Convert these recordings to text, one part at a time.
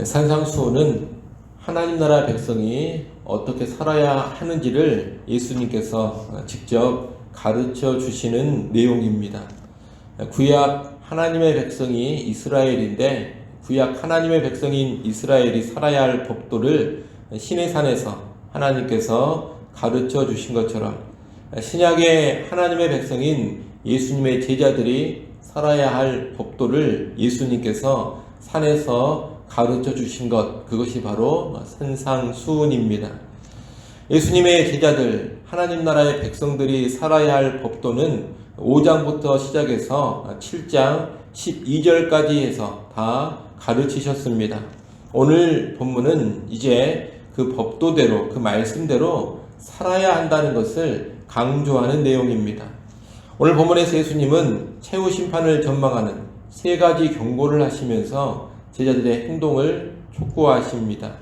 산상수훈은 하나님 나라 백성이 어떻게 살아야 하는지를 예수님께서 직접 가르쳐 주시는 내용입니다. 구약 하나님의 백성이 이스라엘인데, 구약 하나님의 백성인 이스라엘이 살아야 할 법도를 시내산에서 하나님께서 가르쳐 주신 것처럼, 신약의 하나님의 백성인 예수님의 제자들이 살아야 할 법도를 예수님께서 산에서 가르쳐 주신 것, 그것이 바로 산상수훈입니다. 예수님의 제자들, 하나님 나라의 백성들이 살아야 할 법도는 5장부터 시작해서 7장 12절까지 해서 다 가르치셨습니다. 오늘 본문은 이제 그 법도대로, 그 말씀대로 살아야 한다는 것을 강조하는 내용입니다. 오늘 본문에서 예수님은 최후 심판을 전망하는 세 가지 경고를 하시면서 제자들의 행동을 촉구하십니다.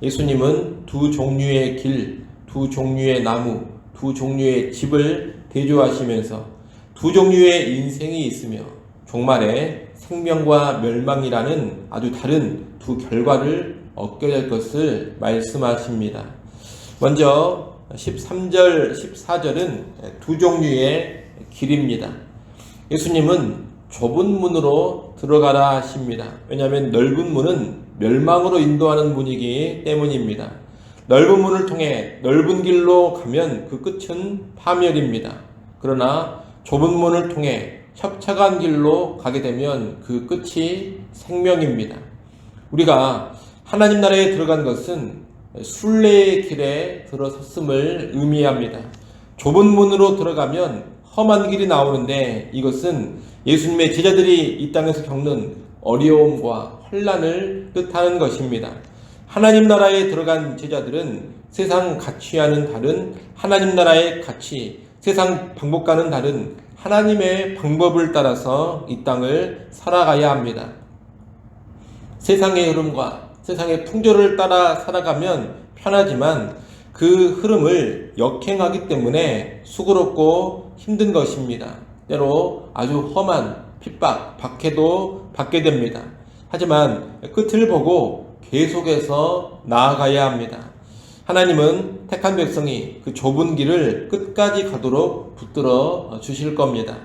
예수님은 두 종류의 길, 두 종류의 나무, 두 종류의 집을 대조하시면서 두 종류의 인생이 있으며 종말에 생명과 멸망이라는 아주 다른 두 결과를 얻게 될 것을 말씀하십니다. 먼저 13절, 14절은 두 종류의 길입니다. 예수님은 좁은 문으로 들어가라 하십니다. 왜냐하면 넓은 문은 멸망으로 인도하는 문이기 때문입니다. 넓은 문을 통해 넓은 길로 가면 그 끝은 파멸입니다. 그러나 좁은 문을 통해 협착한 길로 가게 되면 그 끝이 생명입니다. 우리가 하나님 나라에 들어간 것은 순례의 길에 들어섰음을 의미합니다. 좁은 문으로 들어가면 험한 길이 나오는데, 이것은 예수님의 제자들이 이 땅에서 겪는 어려움과 혼란을 뜻하는 것입니다. 하나님 나라에 들어간 제자들은 세상 가치와는 다른 하나님 나라의 가치, 세상 방법과는 다른 하나님의 방법을 따라서 이 땅을 살아가야 합니다. 세상의 흐름과 세상의 풍조를 따라 살아가면 편하지만 그 흐름을 역행하기 때문에 수고롭고 힘든 것입니다. 때로 아주 험한 핍박, 박해도 받게 됩니다. 하지만 끝을 보고 계속해서 나아가야 합니다. 하나님은 택한 백성이 그 좁은 길을 끝까지 가도록 붙들어 주실 겁니다.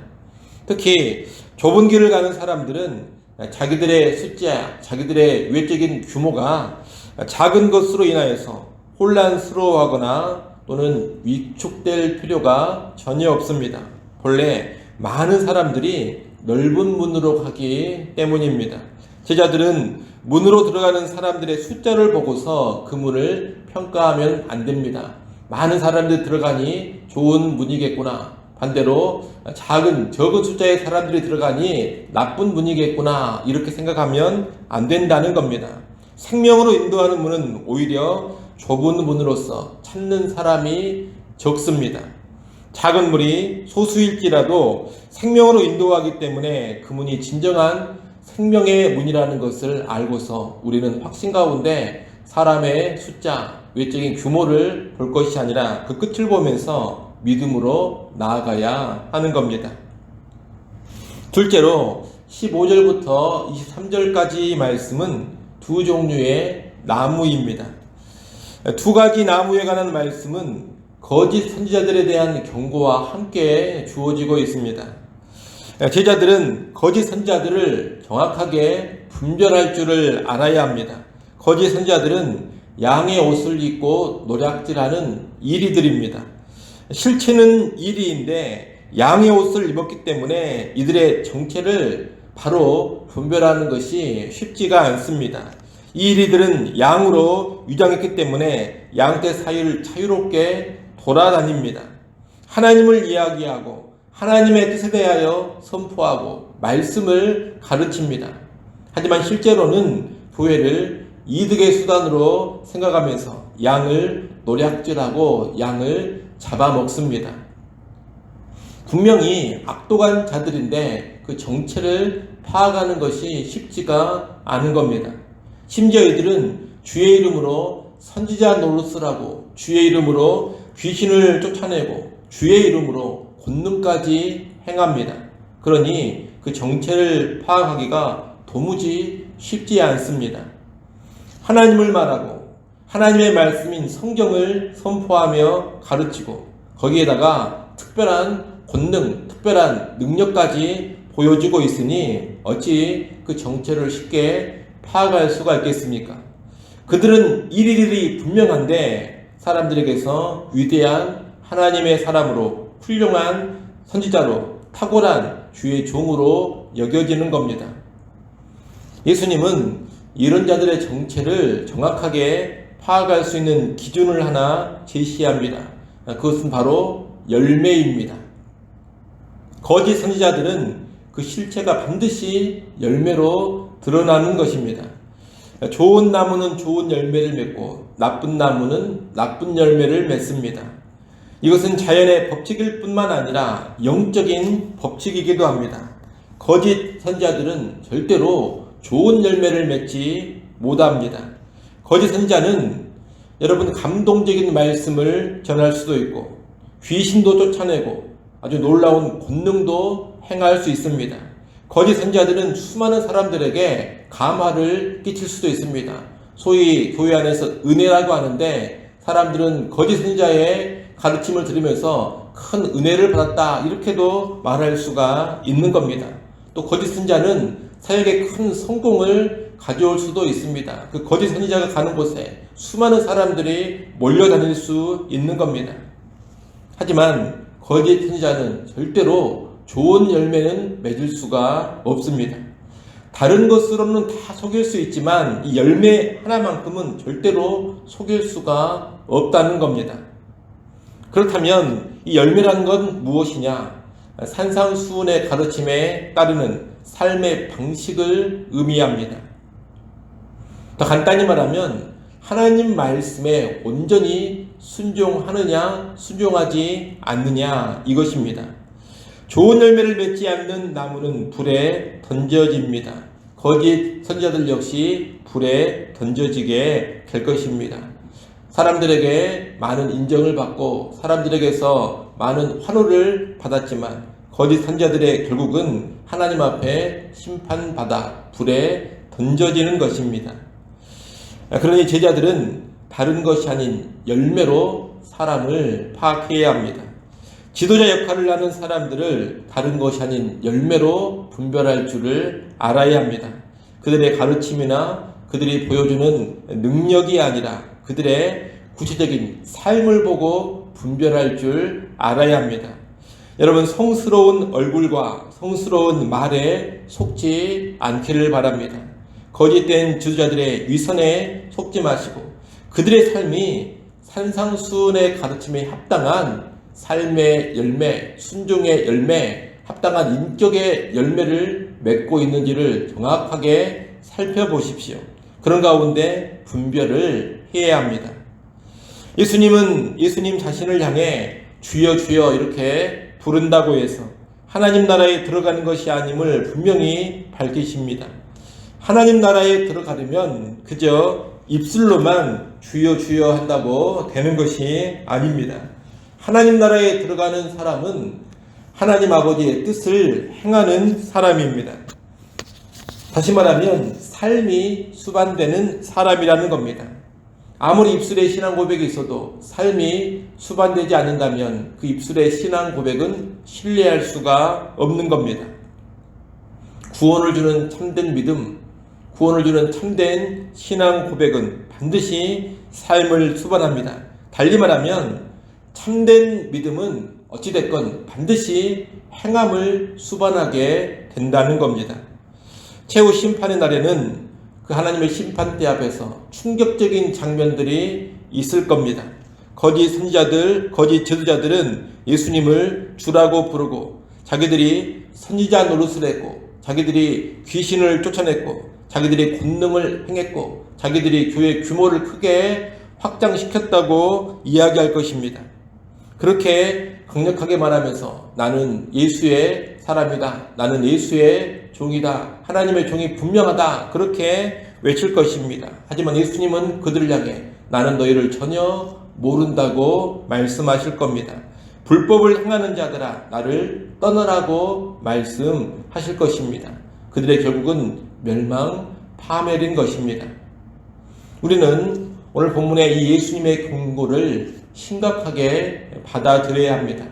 특히 좁은 길을 가는 사람들은 자기들의 숫자, 자기들의 외적인 규모가 작은 것으로 인하여서 혼란스러워하거나 또는 위축될 필요가 전혀 없습니다. 본래 많은 사람들이 넓은 문으로 가기 때문입니다. 제자들은 문으로 들어가는 사람들의 숫자를 보고서 그 문을 평가하면 안 됩니다. 많은 사람들이 들어가니 좋은 문이겠구나, 반대로 적은 숫자의 사람들이 들어가니 나쁜 문이겠구나, 이렇게 생각하면 안 된다는 겁니다. 생명으로 인도하는 문은 오히려 좁은 문으로서 찾는 사람이 적습니다. 작은 문이 소수일지라도 생명으로 인도하기 때문에 그 문이 진정한 생명의 문이라는 것을 알고서 우리는 확신 가운데 사람의 숫자, 외적인 규모를 볼 것이 아니라 그 끝을 보면서 믿음으로 나아가야 하는 겁니다. 둘째로 15절부터 23절까지 말씀은 두 종류의 나무입니다. 두 가지 나무에 관한 말씀은 거짓 선지자들에 대한 경고와 함께 주어지고 있습니다. 제자들은 거짓 선지자들을 정확하게 분별할 줄을 알아야 합니다. 거짓 선지자들은 양의 옷을 입고 노략질하는 이리들입니다. 실체는 이리인데 양의 옷을 입었기 때문에 이들의 정체를 바로 분별하는 것이 쉽지가 않습니다. 이 이리들은 양으로 위장했기 때문에 양떼 사이를 자유롭게 돌아다닙니다. 하나님을 이야기하고 하나님의 뜻에 대하여 선포하고 말씀을 가르칩니다. 하지만 실제로는 교회를 이득의 수단으로 생각하면서 양을 노략질하고 양을 잡아먹습니다. 분명히 악독한 자들인데 그 정체를 파악하는 것이 쉽지가 않은 겁니다. 심지어 이들은 주의 이름으로 선지자 노릇을 하고 주의 이름으로 귀신을 쫓아내고 주의 이름으로 권능까지 행합니다. 그러니 그 정체를 파악하기가 도무지 쉽지 않습니다. 하나님을 말하고 하나님의 말씀인 성경을 선포하며 가르치고 거기에다가 특별한 권능, 특별한 능력까지 보여주고 있으니 어찌 그 정체를 쉽게 파악할 수가 있겠습니까? 그들은 일일이 분명한데 사람들에게서 위대한 하나님의 사람으로 훌륭한 선지자로 탁월한 주의 종으로 여겨지는 겁니다. 예수님은 이런 자들의 정체를 정확하게 파악할 수 있는 기준을 하나 제시합니다. 그것은 바로 열매입니다. 거짓 선지자들은 그 실체가 반드시 열매로 드러나는 것입니다. 좋은 나무는 좋은 열매를 맺고 나쁜 나무는 나쁜 열매를 맺습니다. 이것은 자연의 법칙일 뿐만 아니라 영적인 법칙이기도 합니다. 거짓 선지자들은 절대로 좋은 열매를 맺지 못합니다. 거짓 선지자는 여러분 감동적인 말씀을 전할 수도 있고 귀신도 쫓아내고 아주 놀라운 권능도 행할 수 있습니다. 거짓 선지자들은 수많은 사람들에게 감화를 끼칠 수도 있습니다. 소위 교회 안에서 은혜라고 하는데 사람들은 거짓 선지자의 가르침을 들으면서 큰 은혜를 받았다 이렇게도 말할 수가 있는 겁니다. 또 거짓 선지자는 사역에 큰 성공을 가져올 수도 있습니다. 그 거짓 선지자가 가는 곳에 수많은 사람들이 몰려다닐 수 있는 겁니다. 하지만 거짓 선지자는 절대로 좋은 열매는 맺을 수가 없습니다. 다른 것으로는 다 속일 수 있지만 이 열매 하나만큼은 절대로 속일 수가 없다는 겁니다. 그렇다면 이 열매라는 건 무엇이냐? 산상수훈의 가르침에 따르는 삶의 방식을 의미합니다. 더 간단히 말하면 하나님 말씀에 온전히 순종하느냐 순종하지 않느냐 이것입니다. 좋은 열매를 맺지 않는 나무는 불에 던져집니다. 거짓 선지자들 역시 불에 던져지게 될 것입니다. 사람들에게 많은 인정을 받고 사람들에게서 많은 환호를 받았지만 거짓 선지자들의 결국은 하나님 앞에 심판받아 불에 던져지는 것입니다. 그러니 제자들은 다른 것이 아닌 열매로 사람을 파악해야 합니다. 지도자 역할을 하는 사람들을 다른 것이 아닌 열매로 분별할 줄을 알아야 합니다. 그들의 가르침이나 그들이 보여주는 능력이 아니라 그들의 구체적인 삶을 보고 분별할 줄 알아야 합니다. 여러분 성스러운 얼굴과 성스러운 말에 속지 않기를 바랍니다. 거짓된 지도자들의 위선에 속지 마시고 그들의 삶이 산상수훈의 가르침에 합당한 삶의 열매, 순종의 열매, 합당한 인격의 열매를 맺고 있는지를 정확하게 살펴보십시오. 그런 가운데 분별을 해야 합니다. 예수님은 예수님 자신을 향해 주여 주여 이렇게 부른다고 해서 하나님 나라에 들어가는 것이 아님을 분명히 밝히십니다. 하나님 나라에 들어가려면 그저 입술로만 주여 주여 한다고 되는 것이 아닙니다. 하나님 나라에 들어가는 사람은 하나님 아버지의 뜻을 행하는 사람입니다. 다시 말하면 삶이 수반되는 사람이라는 겁니다. 아무리 입술에 신앙 고백이 있어도 삶이 수반되지 않는다면 그 입술의 신앙 고백은 신뢰할 수가 없는 겁니다. 구원을 주는 참된 믿음, 구원을 주는 참된 신앙 고백은 반드시 삶을 수반합니다. 달리 말하면 참된 믿음은 어찌됐건 반드시 행함을 수반하게 된다는 겁니다. 최후 심판의 날에는 그 하나님의 심판대 앞에서 충격적인 장면들이 있을 겁니다. 거짓 선지자들, 거짓 지도자들은 예수님을 주라고 부르고 자기들이 선지자 노릇을 했고 자기들이 귀신을 쫓아냈고 자기들이 권능을 행했고 자기들이 교회 규모를 크게 확장시켰다고 이야기할 것입니다. 그렇게 강력하게 말하면서 나는 예수의 사람이다. 나는 예수의 종이다. 하나님의 종이 분명하다. 그렇게 외칠 것입니다. 하지만 예수님은 그들을 향해 나는 너희를 전혀 모른다고 말씀하실 겁니다. 불법을 행하는 자들아 나를 떠나라고 말씀하실 것입니다. 그들의 결국은 멸망, 파멸인 것입니다. 우리는 오늘 본문의 이 예수님의 경고를 심각하게 받아들여야 합니다.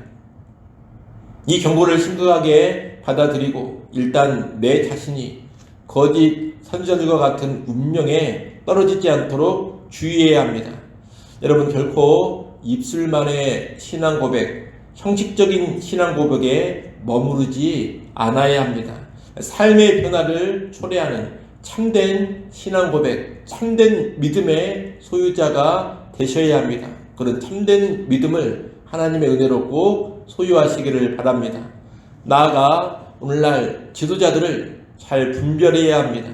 이 경고를 심각하게 받아들이고 일단 내 자신이 거짓 선지자들과 같은 운명에 떨어지지 않도록 주의해야 합니다. 여러분, 결코 입술만의 신앙 고백, 형식적인 신앙 고백에 머무르지 않아야 합니다. 삶의 변화를 초래하는 참된 신앙 고백, 참된 믿음의 소유자가 되셔야 합니다. 그런 참된 믿음을 하나님의 은혜로 꼭 소유하시기를 바랍니다. 나아가 오늘날 지도자들을 잘 분별해야 합니다.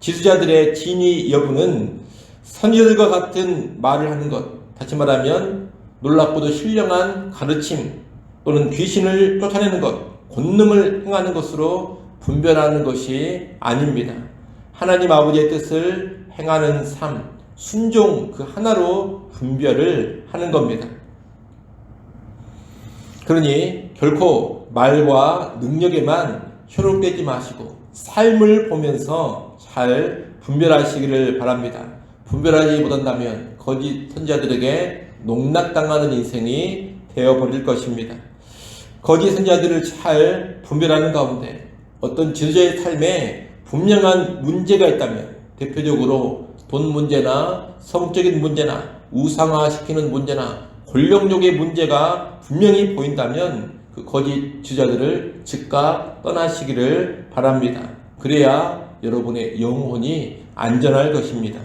지도자들의 진위 여부는 선지자들과 같은 말을 하는 것, 다시 말하면 놀랍고도 신령한 가르침 또는 귀신을 쫓아내는 것, 권능을 행하는 것으로 분별하는 것이 아닙니다. 하나님 아버지의 뜻을 행하는 삶, 순종 그 하나로 분별을 하는 겁니다. 그러니 결코 말과 능력에만 현혹되지 마시고 삶을 보면서 잘 분별하시기를 바랍니다. 분별하지 못한다면 거짓 선지자들에게 농락당하는 인생이 되어버릴 것입니다. 거짓 선지자들을 잘 분별하는 가운데 어떤 지도자의 삶에 분명한 문제가 있다면 대표적으로 돈 문제나 성적인 문제나 우상화시키는 문제나 권력욕의 문제가 분명히 보인다면 그 거짓 지도자들을 즉각 떠나시기를 바랍니다. 그래야 여러분의 영혼이 안전할 것입니다.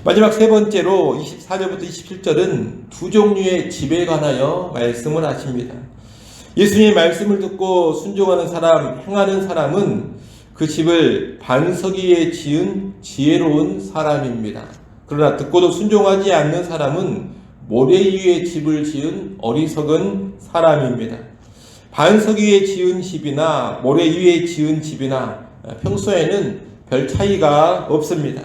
마지막 세 번째로 24절부터 27절은 두 종류의 집에 관하여 말씀을 하십니다. 예수님의 말씀을 듣고 순종하는 사람, 행하는 사람은 그 집을 반석 위에 지은 지혜로운 사람입니다. 그러나 듣고도 순종하지 않는 사람은 모래 위에 집을 지은 어리석은 사람입니다. 반석 위에 지은 집이나 모래 위에 지은 집이나 평소에는 별 차이가 없습니다.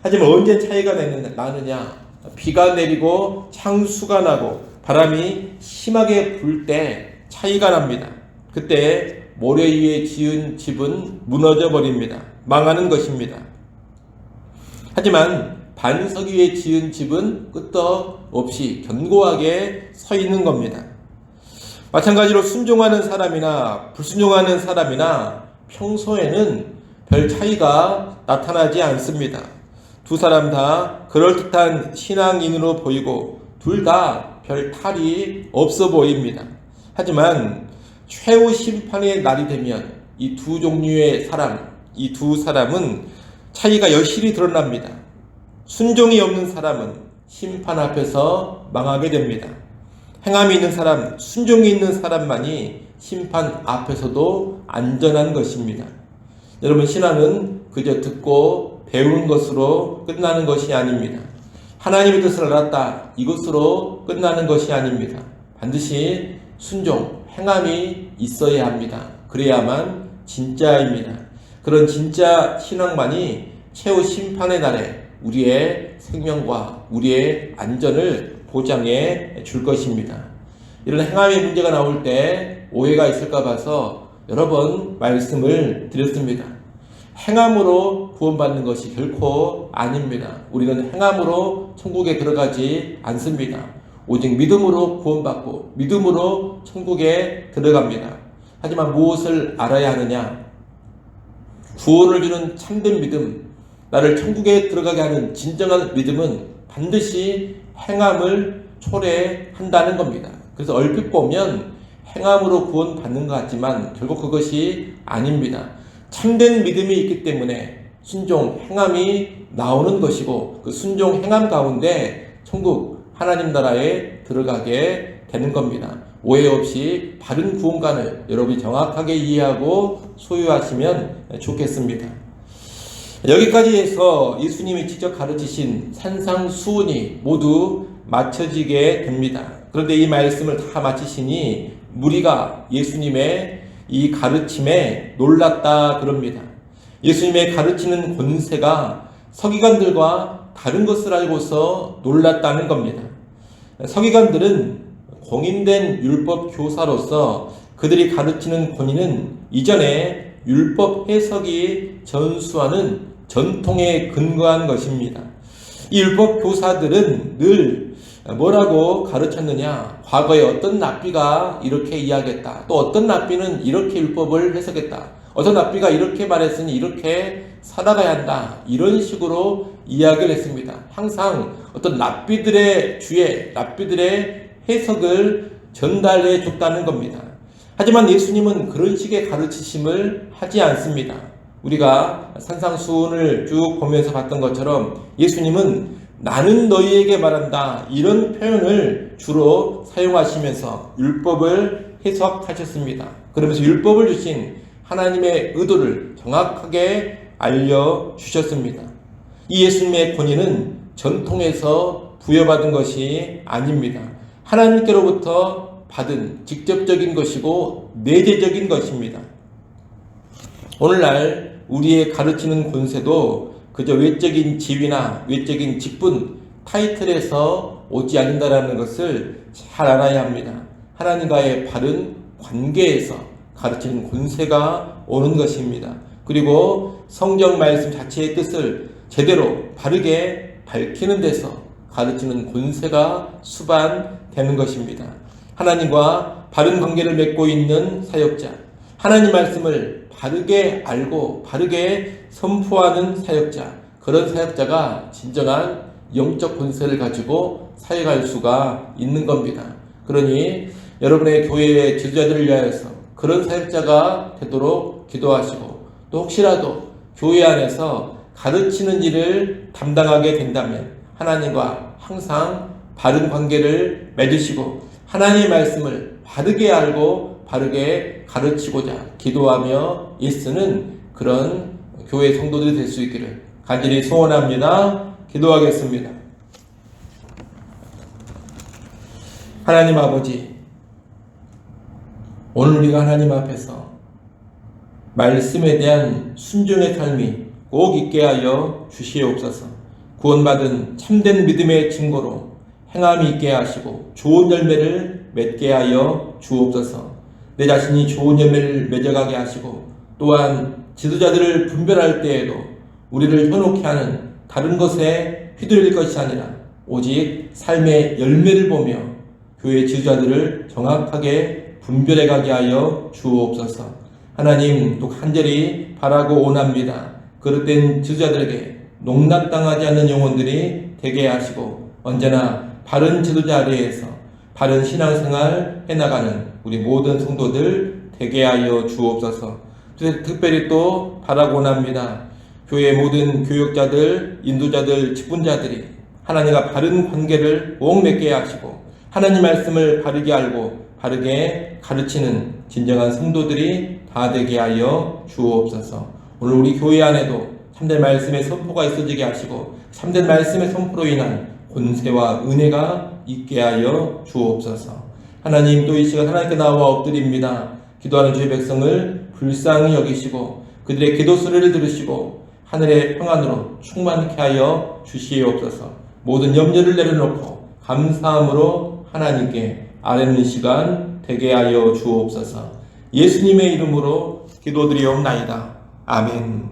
하지만 언제 차이가 나느냐? 비가 내리고 창수가 나고 바람이 심하게 불 때 차이가 납니다. 그때 모래 위에 지은 집은 무너져 버립니다. 망하는 것입니다. 하지만 반석 위에 지은 집은 끄떡없이 견고하게 서 있는 겁니다. 마찬가지로 순종하는 사람이나 불순종하는 사람이나 평소에는 별 차이가 나타나지 않습니다. 두 사람 다 그럴듯한 신앙인으로 보이고 둘 다 별 탈이 없어 보입니다. 하지만 최후 심판의 날이 되면 이 두 종류의 사람, 이 두 사람은 차이가 여실히 드러납니다. 순종이 없는 사람은 심판 앞에서 망하게 됩니다. 행함이 있는 사람, 순종이 있는 사람만이 심판 앞에서도 안전한 것입니다. 여러분, 신앙은 그저 듣고 배우는 것으로 끝나는 것이 아닙니다. 하나님의 뜻을 알았다, 이것으로 끝나는 것이 아닙니다. 반드시 순종, 행함이 있어야 합니다. 그래야만 진짜입니다. 그런 진짜 신앙만이 최후 심판의 날에 우리의 생명과 우리의 안전을 보장해 줄 것입니다. 이런 행함의 문제가 나올 때 오해가 있을까 봐서 여러 번 말씀을 드렸습니다. 행함으로 구원받는 것이 결코 아닙니다. 우리는 행함으로 천국에 들어가지 않습니다. 오직 믿음으로 구원받고 믿음으로 천국에 들어갑니다. 하지만 무엇을 알아야 하느냐? 구원을 주는 참된 믿음, 나를 천국에 들어가게 하는 진정한 믿음은 반드시 행함을 초래한다는 겁니다. 그래서 얼핏 보면 행함으로 구원받는 것 같지만 결국 그것이 아닙니다. 참된 믿음이 있기 때문에 순종, 행함이 나오는 것이고 그 순종, 행함 가운데 천국 하나님 나라에 들어가게 되는 겁니다. 오해 없이 바른 구원관을 여러분이 정확하게 이해하고 소유하시면 좋겠습니다. 여기까지 해서 예수님이 직접 가르치신 산상수훈이 모두 마쳐지게 됩니다. 그런데 이 말씀을 다 마치시니 무리가 예수님의 이 가르침에 놀랐다 그럽니다. 예수님의 가르치는 권세가 서기관들과 다른 것을 알고서 놀랐다는 겁니다. 서기관들은 공인된 율법 교사로서 그들이 가르치는 권위는 이전에 율법 해석이 전수하는 전통에 근거한 것입니다. 이 율법 교사들은 늘 뭐라고 가르쳤느냐? 과거에 어떤 랍비가 이렇게 이야기했다. 또 어떤 랍비는 이렇게 율법을 해석했다. 어떤 랍비가 이렇게 말했으니 이렇게 살아가야 한다. 이런 식으로 이야기를 했습니다. 항상 어떤 랍비들의 주의, 랍비들의 해석을 전달해 줬다는 겁니다. 하지만 예수님은 그런 식의 가르치심을 하지 않습니다. 우리가 산상수훈을 쭉 보면서 봤던 것처럼 예수님은 나는 너희에게 말한다 이런 표현을 주로 사용하시면서 율법을 해석하셨습니다. 그러면서 율법을 주신 하나님의 의도를 정확하게 알려주셨습니다. 이 예수님의 권위는 전통에서 부여받은 것이 아닙니다. 하나님께로부터 받은 직접적인 것이고 내재적인 것입니다. 오늘날 우리의 가르치는 권세도 그저 외적인 지위나 외적인 직분, 타이틀에서 오지 않는다는 것을 잘 알아야 합니다. 하나님과의 바른 관계에서 가르치는 권세가 오는 것입니다. 그리고 성경 말씀 자체의 뜻을 제대로 바르게 밝히는 데서 가르치는 권세가 수반되는 것입니다. 하나님과 바른 관계를 맺고 있는 사역자, 하나님 말씀을 바르게 알고 바르게 선포하는 사역자, 그런 사역자가 진정한 영적 권세를 가지고 사역할 수가 있는 겁니다. 그러니 여러분의 교회의 지도자들을 위하여서 그런 사역자가 되도록 기도하시고, 또 혹시라도 교회 안에서 가르치는 일을 담당하게 된다면 하나님과 항상 바른 관계를 맺으시고 하나님의 말씀을 바르게 알고 바르게 가르치고자 기도하며 애쓰는 그런 교회 성도들이 될 수 있기를 간절히 소원합니다. 기도하겠습니다. 하나님 아버지, 오늘 우리가 하나님 앞에서 말씀에 대한 순종의 삶이 꼭 있게 하여 주시옵소서. 구원받은 참된 믿음의 증거로 행함이 있게 하시고 좋은 열매를 맺게 하여 주옵소서. 내 자신이 좋은 열매를 맺어가게 하시고, 또한 지도자들을 분별할 때에도 우리를 현혹케 하는 다른 것에 휘둘릴 것이 아니라 오직 삶의 열매를 보며 교회 지도자들을 정확하게 분별해 가게 하여 주옵소서. 하나님, 또 간절히 바라고 원합니다. 그릇된 지도자들에게 농락당하지 않는 영혼들이 되게 하시고 언제나 바른 지도자 아래에서 바른 신앙생활 해나가는 우리 모든 성도들 되게 하여 주옵소서. 특별히 또 바라고 원합니다. 교회의 모든 교역자들, 인도자들, 직분자들이 하나님과 바른 관계를 꼭 맺게 하시고 하나님 말씀을 바르게 알고 바르게 가르치는 진정한 성도들이 다 되게 하여 주옵소서. 오늘 우리 교회 안에도 참된 말씀의 선포가 있어지게 하시고 참된 말씀의 선포로 인한 권세와 은혜가 있게 하여 주옵소서. 하나님, 또 이 시간 하나님께 나와 엎드립니다. 기도하는 주의 백성을 불쌍히 여기시고 그들의 기도 소리를 들으시고 하늘의 평안으로 충만케 하여 주시옵소서. 모든 염려를 내려놓고 감사함으로 하나님께 아뢰는 시간 되게 하여 주옵소서. 예수님의 이름으로 기도드리옵나이다. 아멘.